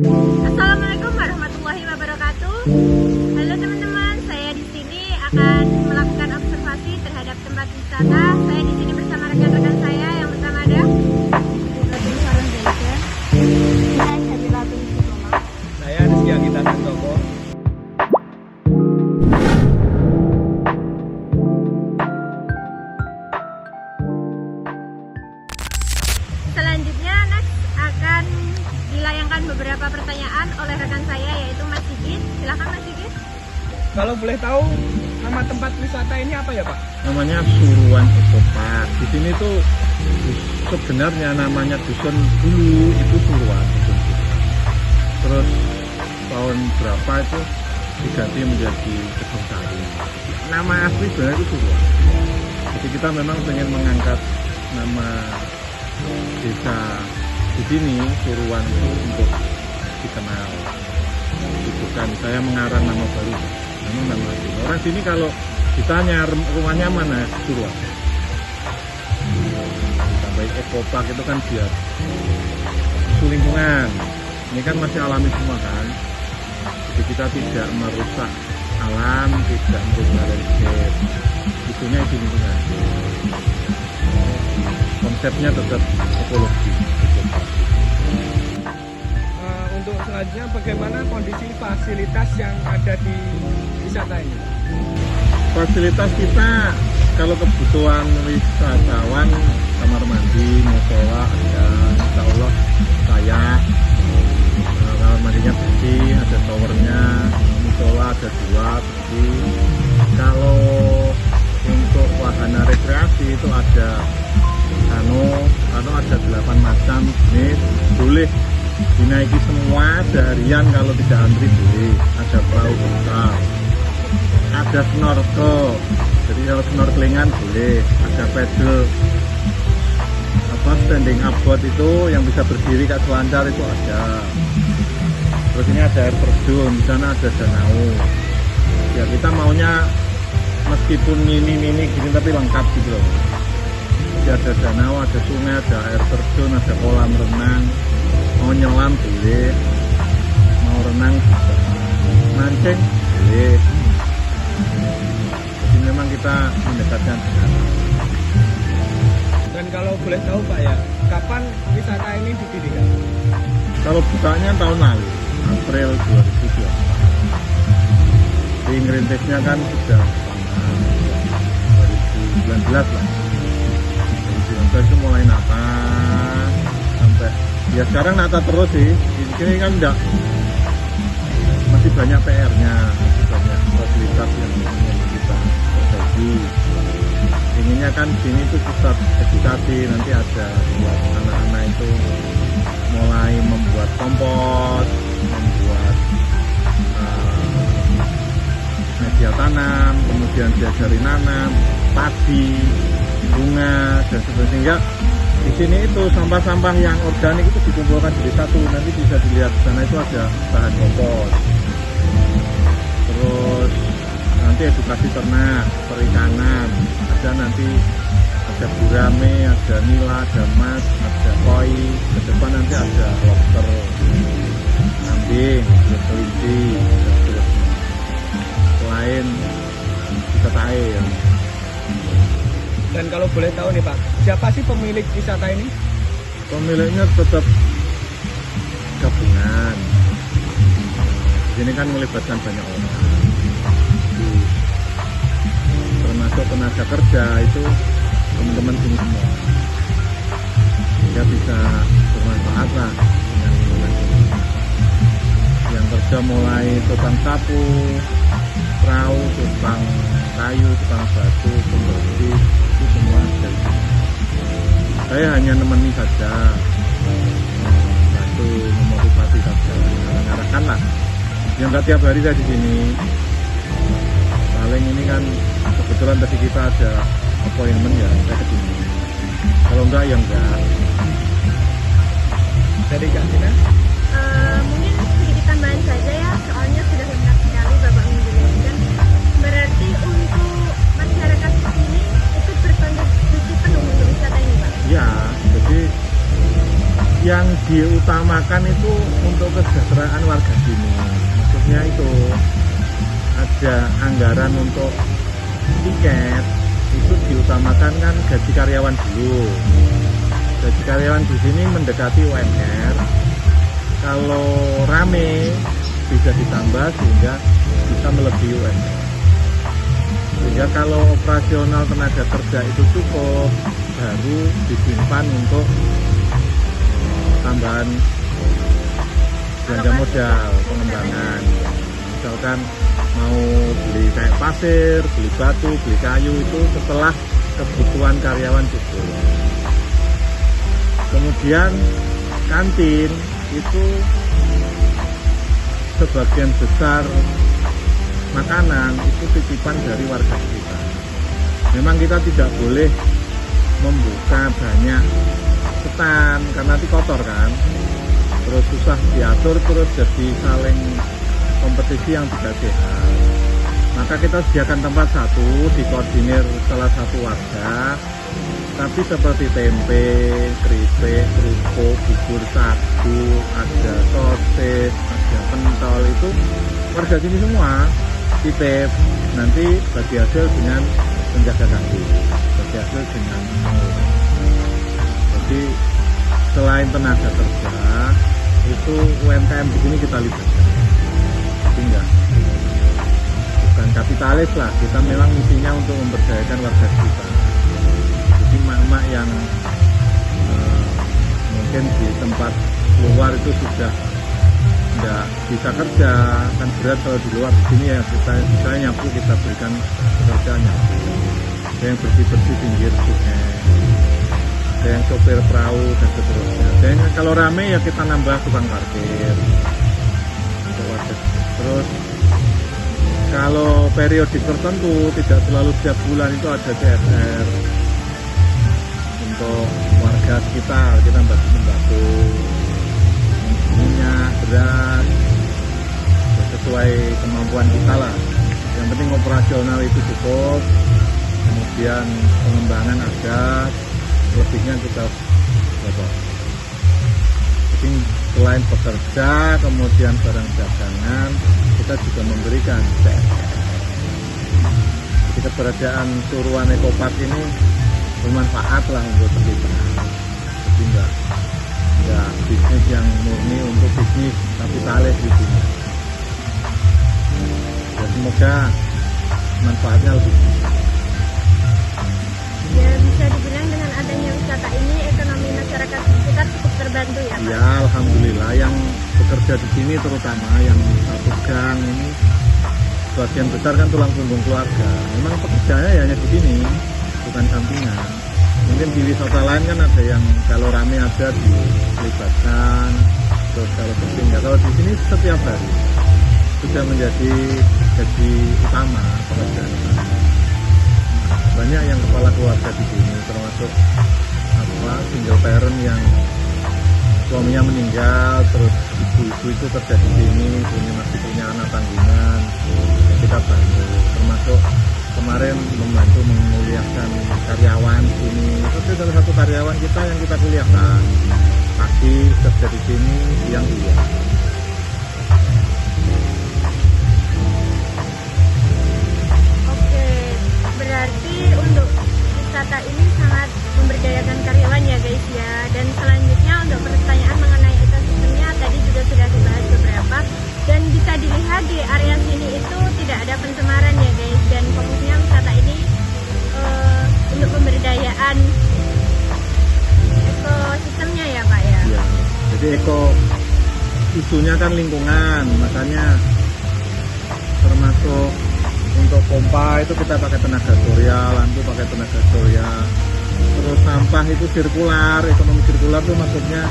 Assalamualaikum warahmatullahi wabarakatuh. Halo teman-teman, saya di sini akan melakukan observasi terhadap tempat wisata. Saya di sini bersama rekan-rekan saya yang pertama ada Saya Rizky Agita Santoko. Selanjutnya next akan dilayangkan beberapa pertanyaan oleh rekan saya yaitu Mas Sigit. Silakan Mas Sigit. Kalau boleh tahu nama tempat wisata ini apa ya Pak? Namanya Suruhan Ekopark. Di sini tuh sebenarnya namanya dusun dulu itu Suruhan. Terus tahun berapa itu diganti menjadi Kebun Sari. Nama asli sebenarnya itu Suruhan. Jadi kita memang ingin mengangkat nama desa di sini Suruhan itu untuk dikenal. Bukan saya mengarang nama baru. Memang nama asli. Orang sini kalau ditanya rumahnya mana, Suruhan. Ditambah Ekopark itu kan biar isu lingkungan. Ini kan masih alami semua kan. Jadi kita tidak merusak alam, tidak merusak landscape. Isunya isu lingkungan. Konsepnya tetap ekologi. Untuk selanjutnya bagaimana kondisi fasilitas yang ada di wisata ini? Fasilitas kita kalau kebutuhan wisatawan kamar mandi, musola ada, insya Allah layak. Kamar mandinya bersih, ada showernya, musola ada 2 bersih. Kalau untuk wahana rekreasi itu ada kano ada 8 macam jenis, boleh dinaiki semua seharian kalau tidak antri boleh. Ada perahu besar, ada snorkel, jadi kalau snorkelingan boleh. Ada pedal standing up boat itu yang bisa berdiri kayak selancar itu ada. Terus ini ada air terjun, di sana ada danau. Ya kita maunya meskipun mini gini tapi lengkap gitu loh. Jadi ada danau, ada sungai, ada air terjun, ada kolam renang. Mau nyelam boleh, mau renang bisa, mancing boleh. Jadi memang kita mendekatkan dengan. Dan kalau boleh tahu Pak ya, kapan wisata ini didirikan? Kalau bukanya tahun lalu, April 2024. Di ngerintisnya kan sudah 2019 lah. 2019 itu mulai nata sampai ya sekarang nata terus sih. Ini kan enggak, masih banyak PR-nya, masih banyak fasilitas yang kita perbaiki. Inginnya kan sini tuh pusat edukasi, nanti ada buat anak-anak itu mulai membuat kompos, membuat media tanam, kemudian diajari nanam, padi, bunga dan sebagainya. Sehingga di sini itu sampah-sampah yang organik itu dikumpulkan jadi satu, nanti bisa dilihat di sana itu ada bahan kompos. Terus nanti edukasi ternak, perikanan, ada nanti ada gurame, ada nila, ada mas, ada koi, ke depan nanti ada lobster, kambing, kelinci, dan seterusnya. Selain wisata air. Dan kalau boleh tahu nih Pak, siapa sih pemilik wisata ini? Pemiliknya tetap gabungan. Di sini kan melibatkan banyak orang. Termasuk tenaga kerja itu teman-teman sini semua. Sehingga bisa bermanfaat lah dengan lingkungan ini. Yang kerja mulai tukang sapu, perahu, tukang kayu, tukang batu, pembersih, itu semua dari sini. Saya hanya nemeni saja, bantu memotivasi saja, ngarang-ngarangkan lah. Yang nggak tiap hari saya di sini. Paling ini kan kebetulan tadi kita ada appointment ya, saya ke sini. Kalau enggak ya enggak. Dari Kak Tina? mungkin sedikit tambahan saja ya, soalnya sudah lengkap sekali Bapak menjelaskan. Berarti untuk masyarakat di sini itu berkontribusi penuh untuk wisata ini Pak? Ya, jadi yang diutamakan itu untuk kesejahteraan warga sini. Maksudnya itu ada anggaran untuk tiket itu diutamakan kan gaji karyawan dulu. Gaji karyawan di sini mendekati UMR. Kalau rame bisa ditambah sehingga bisa melebihi UMR. Sehingga kalau operasional tenaga kerja itu cukup, baru disimpan untuk tambahan belanja modal pengembangan. Misalkan mau beli kayak pasir, beli batu, beli kayu itu setelah kebutuhan karyawan cukup. Kemudian kantin itu sebagian besar makanan itu titipan dari warga sekitar. Memang kita tidak boleh membuka banyak stand karena nanti kotor kan, terus susah diatur, terus jadi saling kompetisi yang tidak sehat. Maka kita sediakan tempat satu, dikoordinir salah satu warga, tapi seperti tempe, keripik, kerupuk, bubur sagu, ada sosis, ada pentol, itu warga sini semua titip, nanti bagi hasil dengan penjaga kaki, bagi hasil dengan jadi selain tenaga kerja itu UMKM di sini kita libatkan. Jadi enggak, bukan kapitalis lah, kita memang misinya untuk memberdayakan warga kita. Jadi mak-mak yang mungkin di tempat luar itu sudah tidak bisa kerja, kan berat kalau di luar. Di sini ya kita nyapu, kita berikan pekerjaan nyapu. Ada yang bersih-bersih pinggir sungai, ada yang sopir perahu dan seterusnya. Dan kalau rame ya kita nambah tukang parkir. Terus kalau periodik tertentu tidak selalu setiap bulan itu ada CSR untuk warga sekitar, kita bagi sembako, minyak, beras, ya sesuai kemampuan kita lah. Yang penting operasional itu cukup, kemudian pengembangan ada, lebihnya kita dapat. Jadi selain bekerja, kemudian barang dagangan, kita juga memberikan CSR. Jadi keberadaan Suruhan Ecopark ini bermanfaat lah untuk kita. Jadi enggak bisnis yang murni untuk bisnis kapitalis di sini. Ya, semoga manfaatnya lebih. Ya, bisa dibilang dengan adanya wisata ini ekonomi masyarakat sekitar cukup terbantu ya, Pak? Ya, alhamdulillah yang bekerja di sini terutama yang satu gang ini sebagian besar kan tulang punggung keluarga. Memang pekerjaannya ya hanya di sini, bukan sampingan. Mungkin di wisata lain kan ada yang kalau rame ada dilibatkan, terus kalau penting ya. Kalau di sini setiap hari sudah menjadi gaji utama pekerjaan. Banyak yang kepala keluarga di sini, termasuk single parent yang suaminya meninggal, terus ibu-ibu itu kerja di sini masih punya anak tanggungan, kita bantu. Termasuk kemarin membantu menguliahkan karyawan di sini. Itu salah satu karyawan kita yang kita kuliahkan. Pagi kerja di sini, siang kuliah. Oke, berarti untuk wisata ini sangat memberdayakan karyawan ya guys ya. Dan selanjutnya untuk pertanyaan mengenai ekosistemnya tadi juga sudah dibahas beberapa. Dan bisa dilihat di area sini itu tidak ada pencemaran ya guys. Dan fokusnya wisata ini untuk pemberdayaan ekosistemnya ya Pak ya. Ya, jadi isunya kan lingkungan, makanya termasuk untuk pompa itu kita pakai tenaga surya, lampu pakai tenaga surya. Terus sampah itu sirkular, ekonomi sirkular itu maksudnya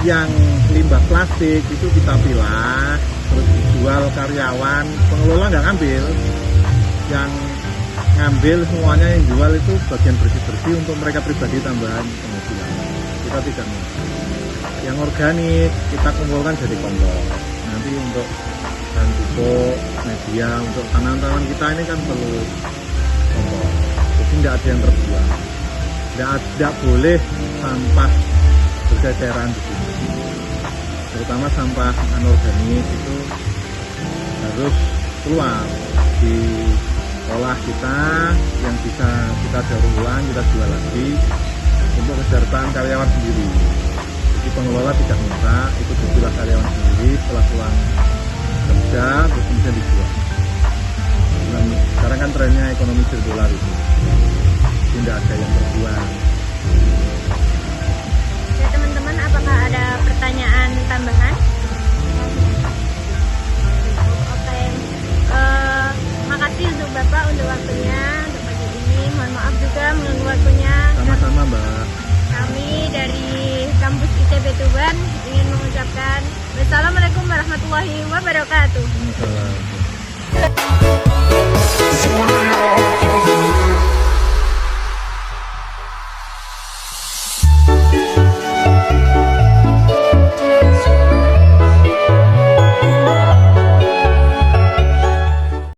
yang limbah plastik itu kita pilah, terus dijual karyawan, pengelola nggak ngambil. Yang ngambil semuanya yang jual itu bagian bersih-bersih untuk mereka pribadi tambahan penghasilan. Kita tidak mau. Yang organik kita kumpulkan jadi kompos. Nanti untuk bahan pupuk, media, untuk tanaman-tanaman kita ini kan perlu kompos. Jadi tidak ada yang terbuang. Tidak boleh sampah berceceran di sini. Terutama sampah anorganik itu harus keluar diolah kita, yang bisa kita daur ulang, kita jual lagi untuk kesejahteraan karyawan sendiri. Jadi pengelola tidak minta, itu dijual karyawan sendiri setelah pulang kerja terus kemudian dijual. Dan sekarang kan trennya ekonomi sirkular itu, tidak ada yang terbuang. Ya teman-teman, apakah ada pertanyaan tambahan? Oke, makasih untuk Bapak untuk waktunya untuk pagi ini. Mohon maaf juga mengganggu waktunya. Sama-sama Mbak. Kami dari kampus ITB Tuban ingin mengucapkan wassalamualaikum warahmatullahi wabarakatuh. Waalaikumsalam.